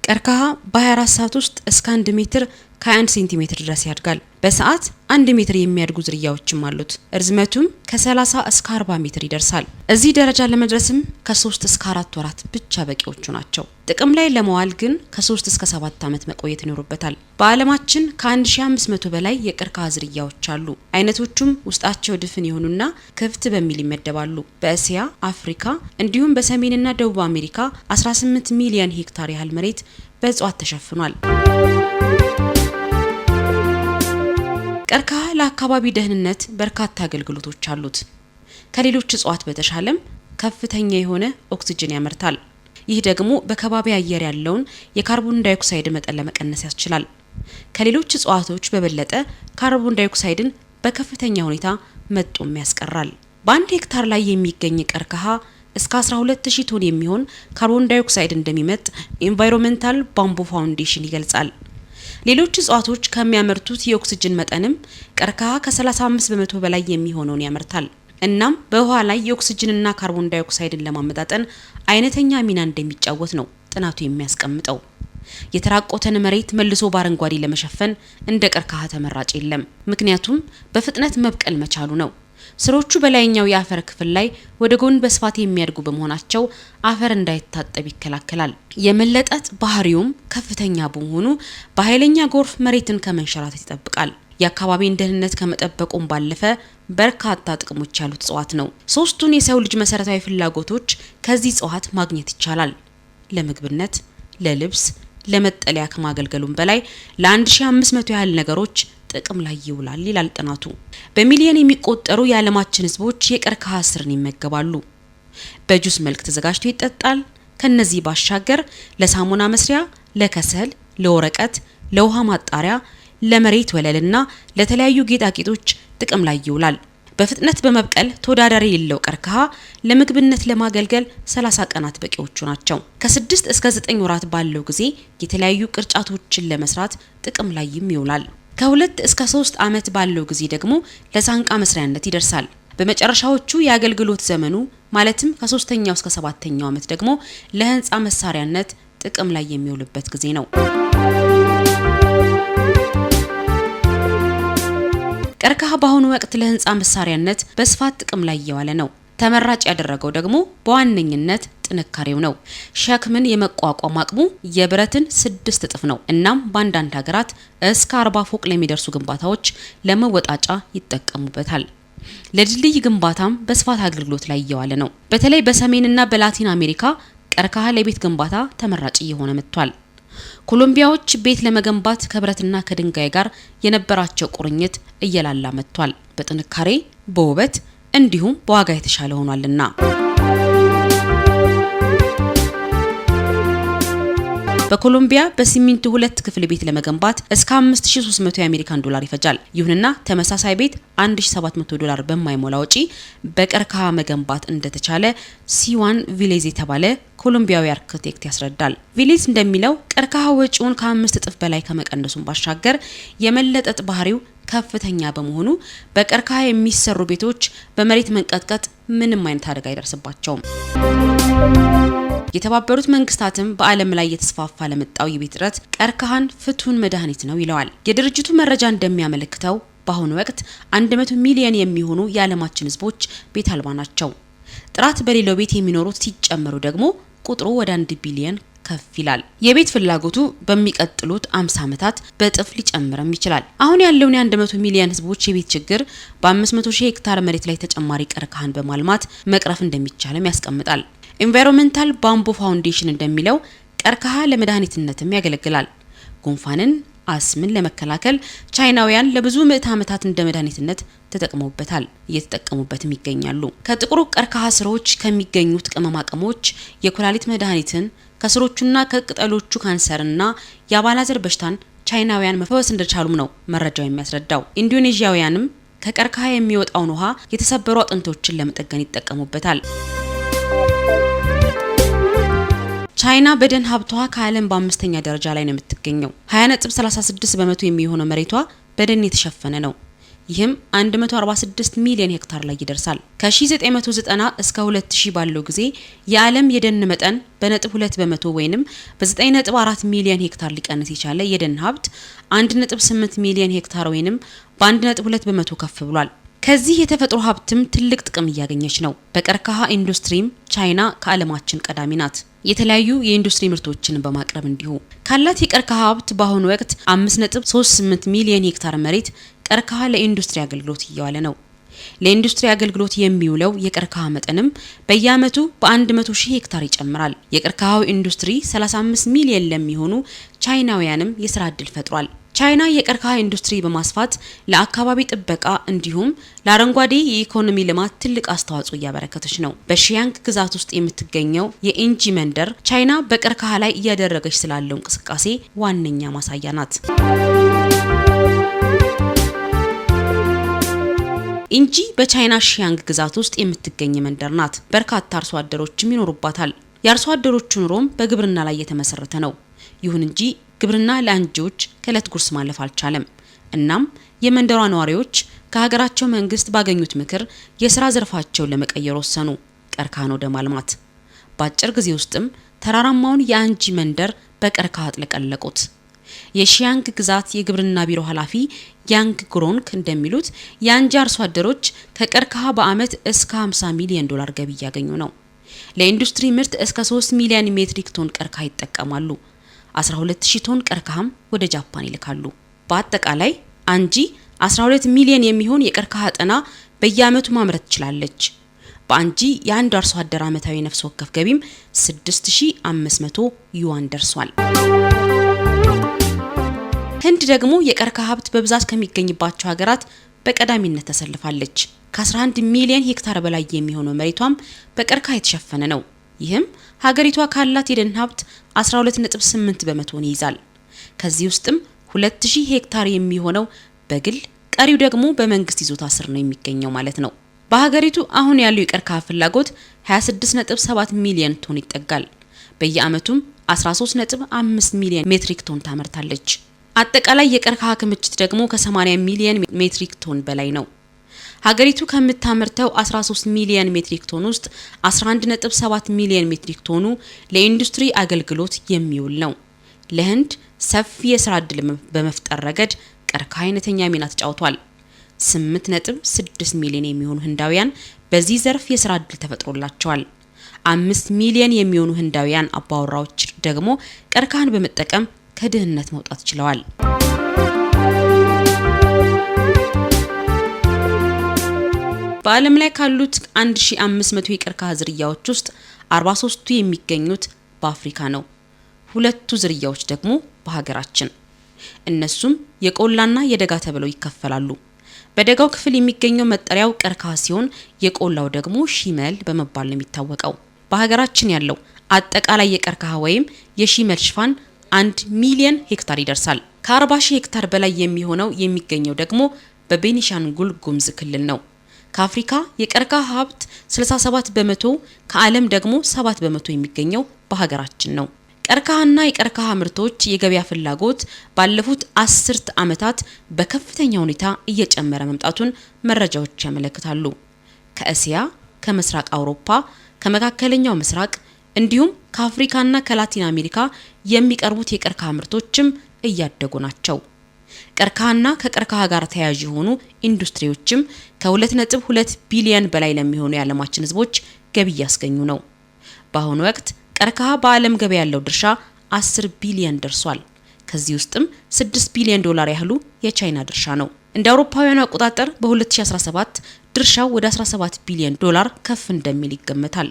ቀርከሃ በ24 ሰዓት ውስጥ እስከ 1 ሜትር ከ1 ሴንቲሜትር ድረስ ያድጋል። በሰዓት 1 ሜትር የሚያድጉ ዝርያዎችም አሉት። ርዝመቱም ከ30 እስከ 40 ሜትር ይደርሳል። እዚህ ደረጃ ለመድረስም ከ3 እስከ 4 ወራት ብቻ በቂዎቹ ናቸው። ጥቅም ላይ ለመዋል ግን ከ3 እስከ 7 ዓመት መቆየት ይኖርበታል። በዓለማችን ከ1500 በላይ የቀርከሃ ዝርያዎች አሉ። አይነቶቹም ውስጣቸው ድፍን የሆኑና ክፍት በሚል ይመደባሉ። በእስያ፣ አፍሪካ እንዲሁም በሰሜንና ደቡብ አሜሪካ 18 ሚሊዮን ሄክታር ያህል መሬት በእጽዋት ተሸፍኗል። ቀርከሃ ለአካባቢ ደህንነት በርካታ አገልግሎቶች አሉት። ከሌሎች እጽዋት በተሻለም ከፍተኛ የሆነ ኦክሲጅን ያመርታል። ይህ ደግሞ በከባቢ አየር ያለውን የካርቦን ዳይኦክሳይድ መጠን ለመቀነስ ያስችላል። ከሌሎች እጽዋቶች በበለጠ ካርቦን ዳይኦክሳይድን በከፍተኛ ሁኔታ መጥቶም ያስቀራል። በአንድ ሄክታር ላይ የሚገኝ ቀርከሃ እስከ 12000 ቶን የሚሆን ካርቦን ዳይኦክሳይድ እንደሚመጥ ኢንቫይሮንመንታል ባምቡ ፋውንዴሽን ይገልጻል። ሌሎች እጽዋቶች ከሚያመርቱት የኦክሲጅን መጠንም ቀርከሃ ከ35 በመቶ በላይ የሚሆነውን ያመርታል። እናም በውሃ ላይ የኦክሲጅንና ካርቦን ዳይኦክሳይድን ለማመጣጠን አይነተኛ ሚና እንደሚጫወት ነው ጥናቱ የሚያስቀምጠው። የተራቆተን መሬት መልሶ በአረንጓዴ ለመሸፈን እንደ ቀርከሃ ተመራጭ የለም። ምክንያቱም በፍጥነት መብቀል መቻሉ ነው። ስሮቹ በላይኛው የአፈር ክፍል ላይ ወደ ጎን በስፋት የሚያድጉ በመሆናቸው አፈር እንዳይታጠብ ይከላከላል። የመለጠጥ ባህሪውም ከፍተኛ በመሆኑ በኃይለኛ ጎርፍ መሬትን ከመንሸራተት ይጠብቃል። የአካባቢን ደህንነት ከመጠበቁም ባለፈ በርካታ ጥቅሞች ያሉት እጽዋት ነው። ሶስቱን የሰው ልጅ መሰረታዊ ፍላጎቶች ከዚህ እጽዋት ማግኘት ይቻላል። ለምግብነት፣ ለልብስ፣ ለመጠለያ ከማገልገሉም በላይ ለ1500 ያህል ነገሮች ጥቅም ላይ ይውላል ይላል ጥናቱ። በሚሊዮን የሚቆጠሩ የዓለማችን ህዝቦች የቀርከሃ ስርን ይመገባሉ። በጁስ መልክ ተዘጋጅቶ ይጠጣል። ከነዚህ ባሻገር ለሳሙና መስሪያ፣ ለከሰል፣ ለወረቀት፣ ለውሃ ማጣሪያ፣ ለመሬት ወለልና ለተለያዩ ጌጣጌጦች ጥቅም ላይ ይውላል። በፍጥነት በመብቀል ተወዳዳሪ የሌለው ቀርከሃ ለምግብነት ለማገልገል 30 ቀናት በቂዎቹ ናቸው። ከ6 እስከ 9 ወራት ባለው ጊዜ የተለያዩ ቅርጫቶችን ለመስራት ጥቅም ላይ ይውላል። ከ2 እስከ 3 ዓመት ባለው ጊዜ ደግሞ ለሳንቃ መስሪያነት ይደርሳል። በመጨረሻዎቹ የአገልግሎት ዘመኑ ማለትም ከ3ኛው እስከ 7ኛው ዓመት ደግሞ ለህንጻ መሳሪያነት ጥቅም ላይ የሚውልበት ጊዜ ነው። ቀርከሃ በአሁኑ ወቅት ለህንጻ መሳሪያነት በስፋት ጥቅም ላይ እየዋለ ነው። ተመራጭ ያደረገው ደግሞ በዋነኝነት ጥንካሬው ነው። ሸክምን የመቋቋም አቅሙ የብረትን 6 እጥፍ ነው። እናም በአንዳንድ ሀገራት እስከ 40 ፎቅ ለሚደርሱ ግንባታዎች ለመወጣጫ ይጠቀሙበታል። ለድልድይ ግንባታም በስፋት አገልግሎት ላይ እየዋለ ነው። በተለይ በሰሜንና በላቲን አሜሪካ ቀርከሃ ለቤት ግንባታ ተመራጭ እየሆነ መጥቷል። ኮሎምቢያዎች ቤት ለመገንባት ከብረትና ከድንጋይ ጋር የነበራቸው ቁርኝት እየላላ መጥቷል። በጥንካሬ፣ በውበት እንዲሁም በዋጋ የተሻለ ሆኗልና። በኮሎምቢያ በሲሚንቶ 2 ክፍል ቤት ለመገንባት እስከ 5300 የአሜሪካን ዶላር ይፈጃል። ይሁንና ተመሳሳይ ቤት $1700 በማይሞላ ወጪ በቀርከሃ መገንባት እንደተቻለ ሲዋን ቪሌዝ የተባለ ኮሎምቢያዊ አርክቴክት ያስረዳል። ቪሌዝ እንደሚለው ቀርከሃ ወጪውን ከ5 እጥፍ በላይ ከመቀነሱን ባሻገር የመለጠጥ ባህሪው ከፍተኛ በመሆኑ በቀርከሃ የሚሰሩ ቤቶች በመሬት መንቀጥቀጥ ምንም አይነት አደጋ አይደርስባቸውም። የተባበሩት መንግስታትም በዓለም ላይ የተስፋፋ ለመጣው የቤት እጥረት ቀርከሃን ፍቱን መድኃኒት ነው ይለዋል። የድርጅቱ መረጃ እንደሚያመለክተው በአሁኑ ወቅት 100 ሚሊዮን የሚሆኑ የዓለማችን ህዝቦች ቤት አልባ ናቸው። ጥራት በሌለው ቤት የሚኖሩት ሲጨመሩ ደግሞ ቁጥሩ ወደ 1 ቢሊዮን ከፍ ይላል። የቤት ፍላጎቱ በሚቀጥሉት 50 ዓመታት በእጥፍ ሊጨምርም ይችላል። አሁን ያለውን የ100 ሚሊዮን ህዝቦች የቤት ችግር በ500,000 ሄክታር መሬት ላይ ተጨማሪ ቀርከሃን በማልማት መቅረፍ እንደሚቻልም ያስቀምጣል። ኢንቫይሮንመንታል ባምቡ ፋውንዴሽን እንደሚለው ቀርከሃ ለመድኃኒትነትም ያገለግላል። ጉንፋንን፣ አስምን ለመከላከል ቻይናውያን ለብዙ ምዕተ ዓመታት እንደ መድኃኒትነት ተጠቅመውበታል፣ እየተጠቀሙበትም ይገኛሉ። ከጥቁሩ ቀርከሃ ስሮች ከሚገኙት ቅመማ ቅመሞች የኩላሊት መድኃኒትን ከስሮቹና ከቅጠሎቹ ካንሰርና የአባላዘር በሽታን ቻይናውያን መፈወስ እንደቻሉም ነው መረጃው የሚያስረዳው። ኢንዶኔዥያውያንም ከቀርከሃ የሚወጣውን ውሃ የተሰበሩ አጥንቶችን ለመጠገን ይጠቀሙበታል። ቻይና በደን ሀብቷ ከዓለም በ5ኛ ደረጃ ላይ ነው የምትገኘው። 20.36 በመቶ የሚሆነው መሬቷ በደን የተሸፈነ ነው። ይህም 146 ሚሊዮን ሄክታር ላይ ይደርሳል። ከ1990 እስከ 2000 ባለው ጊዜ የዓለም የደን መጠን በ2 በመቶ ወይንም በ9.4 ሚሊዮን ሄክታር ሊቀንስ የቻለ የደን ሀብት 1.8 ሚሊዮን ሄክታር ወይንም በ1.2 በመቶ ከፍ ብሏል። ከዚህ የተፈጥሮ ሀብትም ትልቅ ጥቅም እያገኘች ነው። በቀርከሃ ኢንዱስትሪም ቻይና ከዓለማችን ቀዳሚ ናት። የተለያዩ የኢንዱስትሪ ምርቶችን በማቅረብ እንዲሁ ካላት የቀርከሃ ሀብት በአሁኑ ወቅት 5.38 ሚሊዮን ሄክታር መሬት ቀርከሃ ለኢንዱስትሪ አገልግሎት እየዋለ ነው። ለኢንዱስትሪ አገልግሎት የሚውለው የቀርከሃ መጠንም በየዓመቱ በ100 ሺህ ሄክታር ይጨምራል። የቀርከሃው ኢንዱስትሪ 35 ሚሊዮን ለሚሆኑ ቻይናውያንም የስራ ዕድል ፈጥሯል። ቻይና የቀርከሃ ኢንዱስትሪ በማስፋት ለአካባቢ ጥበቃ እንዲሁም ለአረንጓዴ የኢኮኖሚ ልማት ትልቅ አስተዋጽኦ እያበረከተች ነው። በሺያንግ ግዛት ውስጥ የምትገኘው የኢንጂ መንደር ቻይና በቀርከሃ ላይ እያደረገች ስላለው እንቅስቃሴ ዋነኛ ማሳያ ናት። ኢንጂ በቻይና ሺያንግ ግዛት ውስጥ የምትገኝ መንደር ናት። በርካታ አርሶ አደሮችም ይኖሩባታል። የአርሶ አደሮቹ ኑሮም በግብርና ላይ የተመሰረተ ነው። ይሁን እንጂ ግብርና ለአንጂዎች ከእለት ጉርስ ማለፍ አልቻለም። እናም የመንደሯ ነዋሪዎች ከሀገራቸው መንግስት ባገኙት ምክር የስራ ዘርፋቸውን ለመቀየር ወሰኑ፣ ቀርከሃን ወደ ማልማት። በአጭር ጊዜ ውስጥም ተራራማውን የአንጂ መንደር በቀርከሃ አጥለቀለቁት። የሺያንግ ግዛት የግብርና ቢሮ ኃላፊ ያንግ ግሮንግ እንደሚሉት የአንጂ አርሶ አደሮች ከቀርከሃ በአመት እስከ 50 ሚሊዮን ዶላር ገቢ እያገኙ ነው። ለኢንዱስትሪ ምርት እስከ 3 ሚሊዮን ሜትሪክ ቶን ቀርከሃ ይጠቀማሉ። 12000 ቶን ቀርከሃም ወደ ጃፓን ይልካሉ። በአጠቃላይ አንጂ 12 ሚሊዮን የሚሆን የቀርከሃ ጠና በየአመቱ ማምረት ትችላለች። በአንጂ የአንድ አርሶ አደር አመታዊ ነፍስ ወከፍ ገቢም 6500 ዩዋን ደርሷል። ህንድ ደግሞ የቀርከሃ ሀብት በብዛት ከሚገኝባቸው ሀገራት በቀዳሚነት ተሰልፋለች። ከ11 ሚሊዮን ሄክታር በላይ የሚሆነው መሬቷም በቀርከሃ የተሸፈነ ነው። ይህም ሀገሪቷ ካላት የደን ሀብት 12.8 በመቶን ይይዛል። ከዚህ ውስጥም 2000 ሄክታር የሚሆነው በግል ቀሪው ደግሞ በመንግስት ይዞታ ስር ነው የሚገኘው ማለት ነው። በሀገሪቱ አሁን ያለው የቀርከሃ ፍላጎት 26.7 ሚሊዮን ቶን ይጠጋል። በየአመቱም 13.5 ሚሊዮን ሜትሪክ ቶን ታመርታለች። አጠቃላይ የቀርከሃ ክምችት ደግሞ ከ80 ሚሊዮን ሜትሪክ ቶን በላይ ነው። ሀገሪቱ ከምታመርተው 13 ሚሊዮን ሜትሪክ ቶን ውስጥ 11.7 ሚሊዮን ሜትሪክ ቶኑ ለኢንዱስትሪ አገልግሎት የሚውል ነው። ለህንድ ሰፊ የስራ ዕድል በመፍጠር ረገድ ቀርከሃ አይነተኛ ሚና ተጫውቷል። 8.6 ሚሊዮን የሚሆኑ ህንዳውያን በዚህ ዘርፍ የስራ ዕድል ተፈጥሮላቸዋል። 5 ሚሊዮን የሚሆኑ ህንዳውያን አባወራዎች ደግሞ ቀርከሃን በመጠቀም ከድህነት መውጣት ችለዋል። በዓለም ላይ ካሉት 1500 የቀርከሃ ዝርያዎች ውስጥ 43ቱ የሚገኙት በአፍሪካ ነው። 2ቱ ዝርያዎች ደግሞ በሀገራችን። እነሱም የቆላና የደጋ ተብለው ይከፈላሉ። በደጋው ክፍል የሚገኘው መጠሪያው ቀርከሃ ሲሆን የቆላው ደግሞ ሺመል በመባል ነው የሚታወቀው። በሀገራችን ያለው አጠቃላይ የቀርከሃ ወይም የሺመል ሽፋን 1 ሚሊዮን ሄክታር ይደርሳል። ከ40,000 ሄክታር በላይ የሚሆነው የሚገኘው ደግሞ በቤኒሻንጉል ጉሙዝ ክልል ነው። ከአፍሪካ የቀርከሃ ሀብት 67 በመቶ ከዓለም ደግሞ 7 በመቶ የሚገኘው በሀገራችን ነው። ቀርከሃና የቀርከሃ ምርቶች የገበያ ፍላጎት ባለፉት 10 ዓመታት በከፍተኛ ሁኔታ እየጨመረ መምጣቱን መረጃዎች ያመለክታሉ። ከእስያ፣ ከምስራቅ አውሮፓ፣ ከመካከለኛው ምስራቅ እንዲሁም ከአፍሪካና ከላቲን አሜሪካ የሚቀርቡት የቀርከሃ ምርቶችም እያደጉ ናቸው። ቀርከሃና ከቀርከሃ ጋር ተያያዥ የሆኑ ኢንዱስትሪዎችም ከ2.2 ቢሊዮን በላይ ለሚሆኑ የዓለማችን ህዝቦች ገቢ እያስገኙ ነው። በአሁኑ ወቅት ቀርከሃ በዓለም ገበያ ያለው ድርሻ 10 ቢሊዮን ደርሷል። ከዚህ ውስጥም 6 ቢሊዮን ዶላር ያህሉ የቻይና ድርሻ ነው። እንደ አውሮፓውያኑ አቆጣጠር በ2017 ድርሻው ወደ 17 ቢሊዮን ዶላር ከፍ እንደሚል ይገመታል።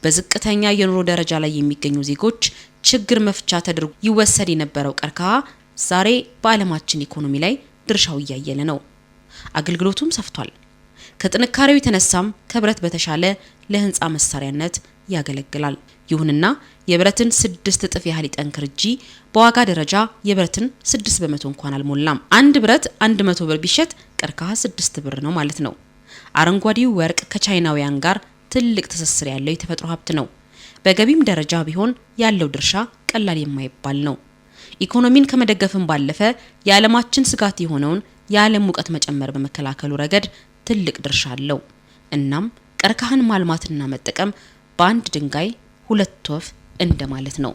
በዝቅተኛ የኑሮ ደረጃ ላይ የሚገኙ ዜጎች ችግር መፍቻ ተደርጎ ይወሰድ የነበረው ቀርከሃ ዛሬ በዓለማችን ኢኮኖሚ ላይ ድርሻው እያየለ ነው። አገልግሎቱም ሰፍቷል። ከጥንካሬው የተነሳም ከብረት በተሻለ ለህንፃ መሳሪያነት ያገለግላል። ይሁንና የብረትን 6 እጥፍ ያህል ይጠንክር እንጂ በዋጋ ደረጃ የብረትን 6 በመቶ እንኳን አልሞላም። አንድ ብረት 100 ብር ቢሸጥ ቀርከሃ 6 ብር ነው ማለት ነው። አረንጓዴው ወርቅ ከቻይናውያን ጋር ትልቅ ትስስር ያለው የተፈጥሮ ሀብት ነው። በገቢም ደረጃ ቢሆን ያለው ድርሻ ቀላል የማይባል ነው። ኢኮኖሚን ከመደገፍም ባለፈ የዓለማችን ስጋት የሆነውን የዓለም ሙቀት መጨመር በመከላከሉ ረገድ ትልቅ ድርሻ አለው። እናም ቀርከሃን ማልማትና መጠቀም በአንድ ድንጋይ ሁለት ወፍ እንደማለት ነው።